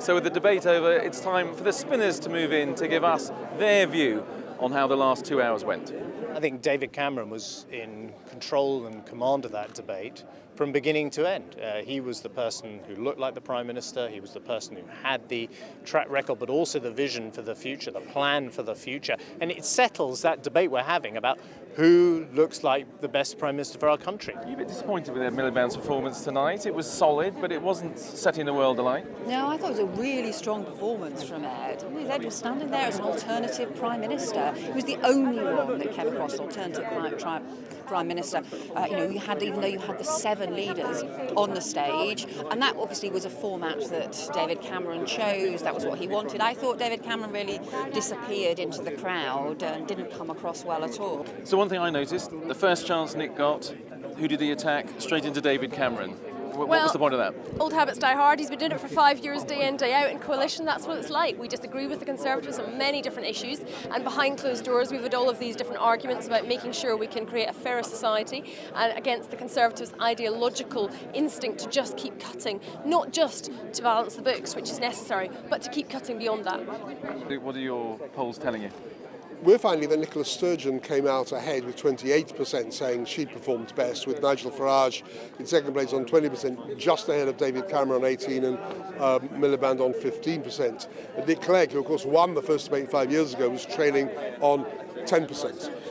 So with the debate over, it's time for the spinners to move in to give us their view on how the last 2 hours went. I think David Cameron was in control and command of that debate from beginning to end. He was the person who looked like the Prime Minister, he was the person who had the track record, but also the vision for the future, the plan for the future. And it settles that debate we're having about who looks like the best Prime Minister for our country. Are you a bit disappointed with Ed Miliband's performance tonight? It was solid, but it wasn't setting the world alight. No, I thought it was a really strong performance from Ed. Ed was standing there as an alternative Prime Minister. He was the only one that came across an alternative Prime Minister. Even though you had the 7 leaders on the stage, and that obviously was a format that David Cameron chose. That was what he wanted. I thought David Cameron really disappeared into the crowd and didn't come across well at all. So one thing I noticed, the first chance Nick got, who did he attack? Straight into David Cameron. What was the point of that? Old habits die hard. He's been doing it for 5 years, day in, day out in coalition. That's what it's like. We disagree with the Conservatives on many different issues, and behind closed doors we've had all of these different arguments about making sure we can create a fairer society, and against the Conservatives' ideological instinct to just keep cutting, not just to balance the books, which is necessary, but to keep cutting beyond that. What are your polls telling you? We're finding that Nicola Sturgeon came out ahead with 28%, saying she performed best, with Nigel Farage in second place on 20%, just ahead of David Cameron on 18% and Miliband on 15%. And Nick Clegg, who of course won the first debate 5 years ago, was trailing on 10%.